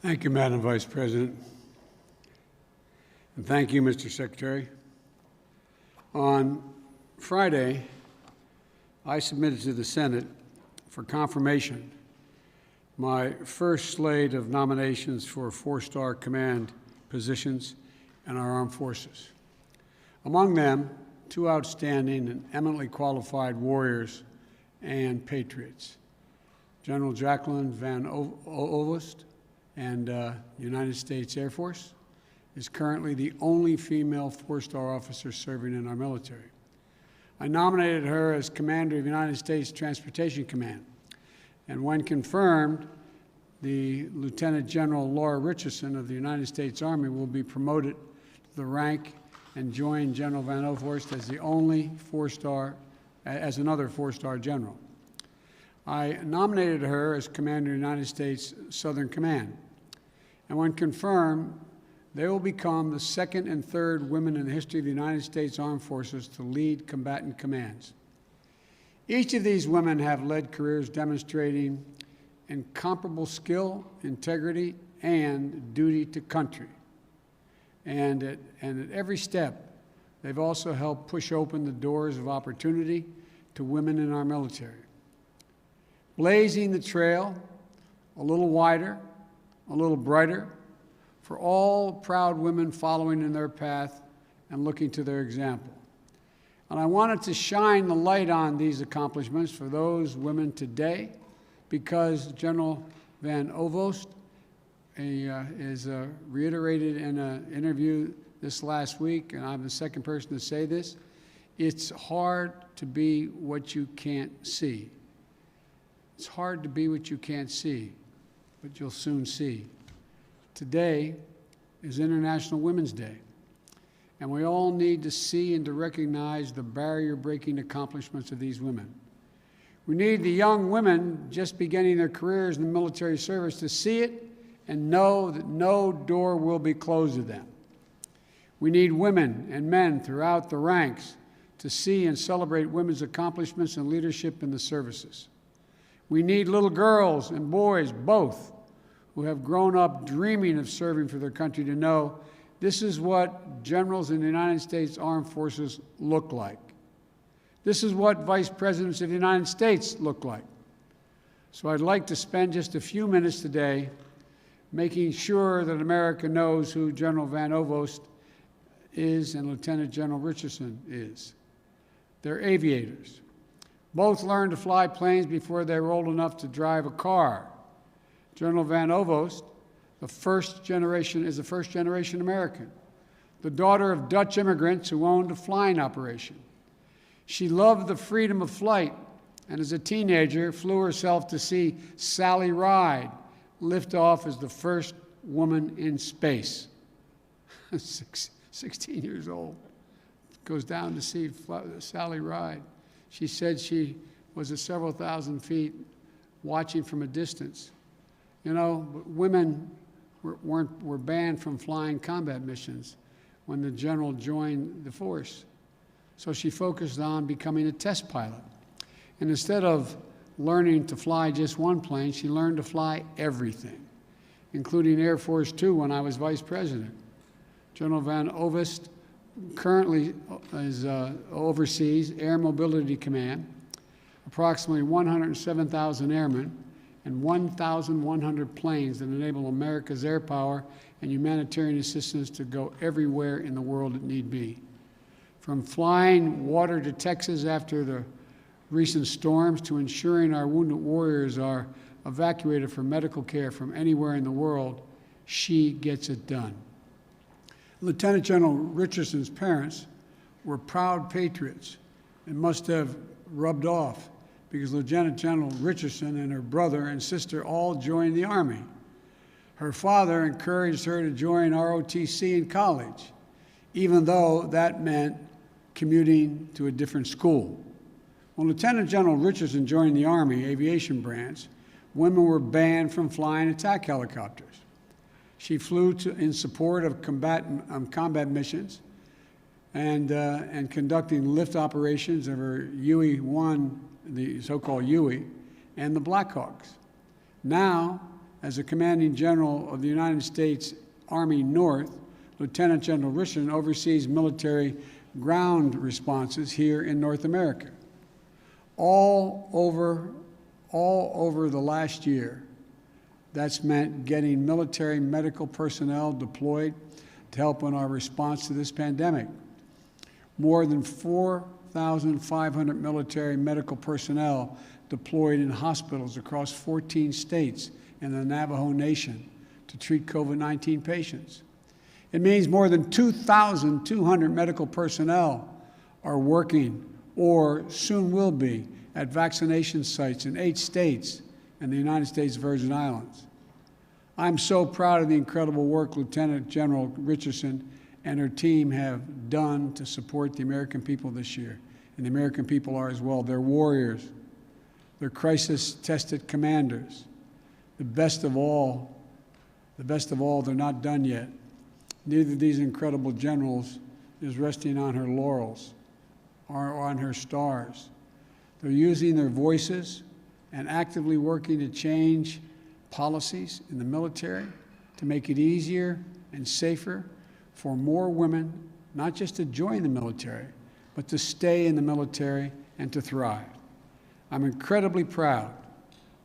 Thank you, Madam Vice President. And thank you, Mr. Secretary. On Friday, I submitted to the Senate for confirmation my first slate of nominations for four-star command positions in our armed forces. Among them, two outstanding and eminently qualified warriors and patriots, General Jacqueline Van Ovost and United States Air Force, is currently the only female four-star officer serving in our military. I nominated her as Commander of United States Transportation Command, and when confirmed, the Lieutenant General Laura Richardson of the United States Army will be promoted to the rank and join General Van Ovost as the only another four-star general. I nominated her as Commander of the United States Southern Command, and when confirmed, they will become the second and third women in the history of the United States Armed Forces to lead combatant commands. Each of these women have led careers demonstrating incomparable skill, integrity, and duty to country. And at every step, they've also helped push open the doors of opportunity to women in our military, blazing the trail a little wider, a little brighter, for all proud women following in their path and looking to their example. And I wanted to shine the light on these accomplishments for those women today, because General Van Ovost is reiterated in an interview this last week, and I'm the second person to say this: it's hard to be what you can't see. It's hard to be what you can't see, but you'll soon see. Today is International Women's Day, and we all need to see and to recognize the barrier-breaking accomplishments of these women. We need the young women just beginning their careers in the military service to see it and know that no door will be closed to them. We need women and men throughout the ranks to see and celebrate women's accomplishments and leadership in the services. We need little girls and boys, both, who have grown up dreaming of serving for their country to know this is what generals in the United States Armed Forces look like. This is what vice presidents of the United States look like. So I'd like to spend just a few minutes today making sure that America knows who General Van Ovost is and Lieutenant General Richardson is. They're aviators. Both learned to fly planes before they were old enough to drive a car. General Van Ovost, is a first-generation American, the daughter of Dutch immigrants who owned a flying operation. She loved the freedom of flight, and as a teenager, flew herself to see Sally Ride lift off as the first woman in space. 16 years old, goes down to see Sally Ride. She said she was at several thousand feet watching from a distance. You know, women were banned from flying combat missions when the general joined the force. So she focused on becoming a test pilot. And instead of learning to fly just one plane, she learned to fly everything, including Air Force Two when I was vice president. General Van Ovost currently oversees Air Mobility Command, approximately 107,000 airmen, and 1,100 planes that enable America's air power and humanitarian assistance to go everywhere in the world it need be. From flying water to Texas after the recent storms to ensuring our wounded warriors are evacuated for medical care from anywhere in the world, she gets it done. Lieutenant General Richardson's parents were proud patriots and must have rubbed off, because Lieutenant General Richardson and her brother and sister all joined the Army. Her father encouraged her to join ROTC in college, even though that meant commuting to a different school. When Lieutenant General Richardson joined the Army Aviation Branch, women were banned from flying attack helicopters. She flew in support of combat missions and conducting lift operations of her UE-1, the so-called UE, and the Blackhawks. Now, as the Commanding General of the United States Army North, Lieutenant General Richardson oversees military ground responses here in North America. All over the last year, that's meant getting military medical personnel deployed to help in our response to this pandemic. More than 4,500 military medical personnel deployed in hospitals across 14 states in the Navajo Nation to treat COVID-19 patients. It means more than 2,200 medical personnel are working or soon will be at vaccination sites in 8 states and the United States Virgin Islands. I'm so proud of the incredible work Lieutenant General Richardson and her team have done to support the American people this year, and the American people are as well. They're warriors. They're crisis-tested commanders. The best of all, they're not done yet. Neither of these incredible generals is resting on her laurels or on her stars. They're using their voices and actively working to change policies in the military to make it easier and safer for more women, not just to join the military, but to stay in the military and to thrive. I'm incredibly proud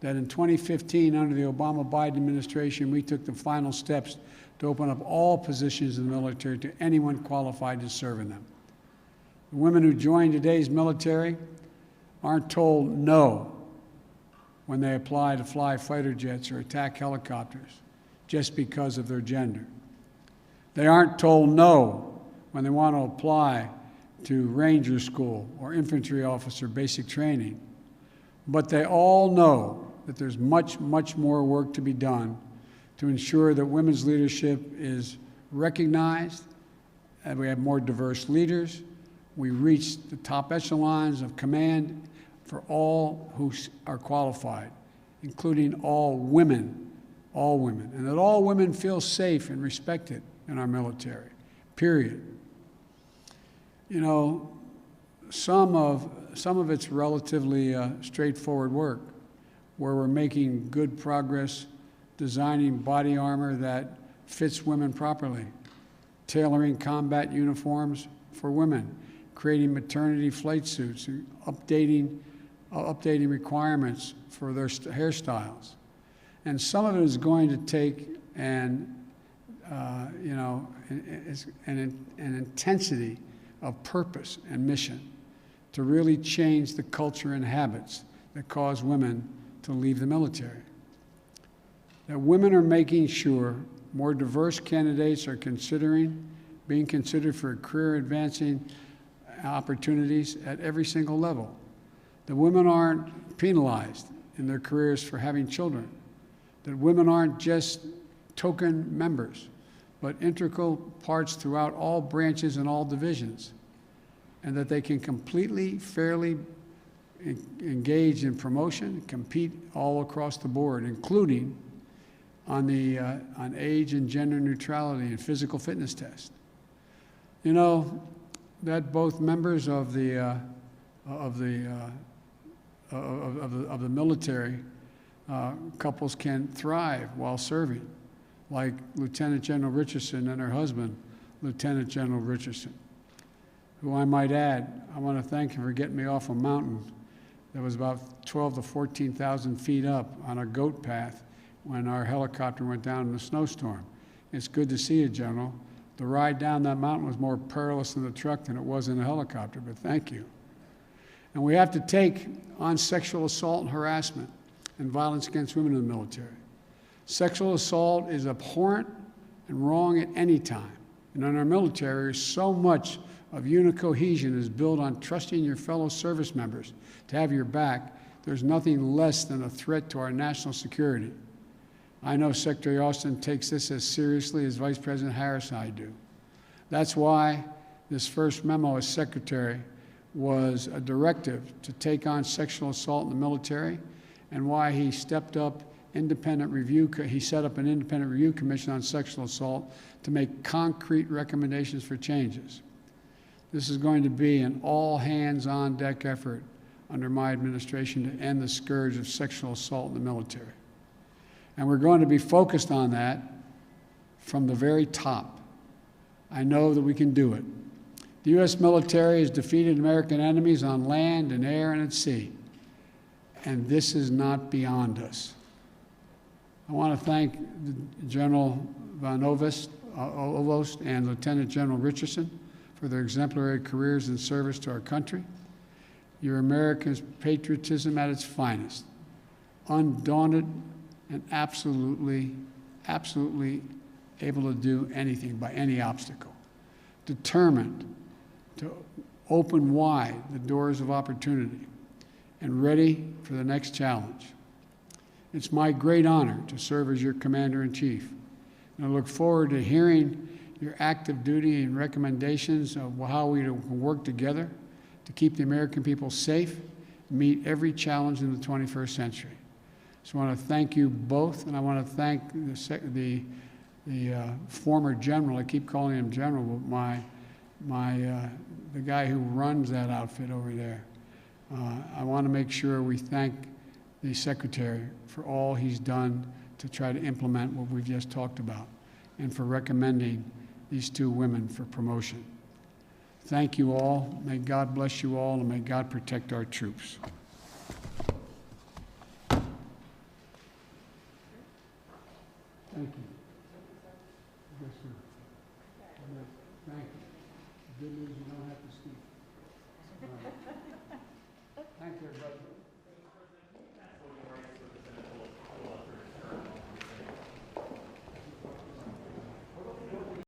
that in 2015, under the Obama-Biden administration, we took the final steps to open up all positions in the military to anyone qualified to serve in them. The women who join today's military aren't told no when they apply to fly fighter jets or attack helicopters just because of their gender. They aren't told no when they want to apply to Ranger School or infantry officer basic training. But they all know that there's much, much more work to be done to ensure that women's leadership is recognized, that we have more diverse leaders, we reach the top echelons of command for all who are qualified, including all women, and that all women feel safe and respected in our military, period. You know, some of it's relatively straightforward work, where we're making good progress designing body armor that fits women properly, tailoring combat uniforms for women, creating maternity flight suits, and updating requirements for their hairstyles. And some of it is going to take an intensity of purpose and mission to really change the culture and habits that cause women to leave the military. That women are making sure more diverse candidates are being considered for career advancing opportunities at every single level. That women aren't penalized in their careers for having children. That women aren't just token members, but integral parts throughout all branches and all divisions. And that they can completely, fairly engage in promotion, compete all across the board, including on age and gender neutrality and physical fitness tests. You know, that both members of the military couples can thrive while serving, like Lieutenant General Richardson and her husband, Lieutenant General Richardson, who I might add, I want to thank him for getting me off a mountain that was about 12,000 to 14,000 feet up on a goat path when our helicopter went down in a snowstorm. It's good to see you, General. The ride down that mountain was more perilous in the truck than it was in the helicopter, but thank you. And we have to take on sexual assault and harassment and violence against women in the military. Sexual assault is abhorrent and wrong at any time. And in our military, so much of unit cohesion is built on trusting your fellow service members to have your back. There's nothing less than a threat to our national security. I know Secretary Austin takes this as seriously as Vice President Harris and I do. That's why this first memo as Secretary was a directive to take on sexual assault in the military, and why he stepped up independent review. He set up an independent review commission on sexual assault to make concrete recommendations for changes. This is going to be an all-hands-on-deck effort under my administration to end the scourge of sexual assault in the military. And we're going to be focused on that from the very top. I know that we can do it. The U.S. military has defeated American enemies on land and air and at sea. And this is not beyond us. I want to thank General Van Ovost and Lieutenant General Richardson for their exemplary careers in service to our country. Your America's patriotism at its finest, undaunted and absolutely able to do anything by any obstacle, determined to open wide the doors of opportunity, and ready for the next challenge. It's my great honor to serve as your Commander-in-Chief, and I look forward to hearing your active duty and recommendations of how we can work together to keep the American people safe and meet every challenge in the 21st century. So I want to thank you both, and I want to thank the former general. I keep calling him general, but the guy who runs that outfit over there. I want to make sure we thank the Secretary for all he's done to try to implement what we've just talked about, and for recommending these two women for promotion. Thank you all. May God bless you all, and may God protect our troops. Thank you. Yes, sir. Thank you. Good news, you don't have to speak. Thank you, everybody.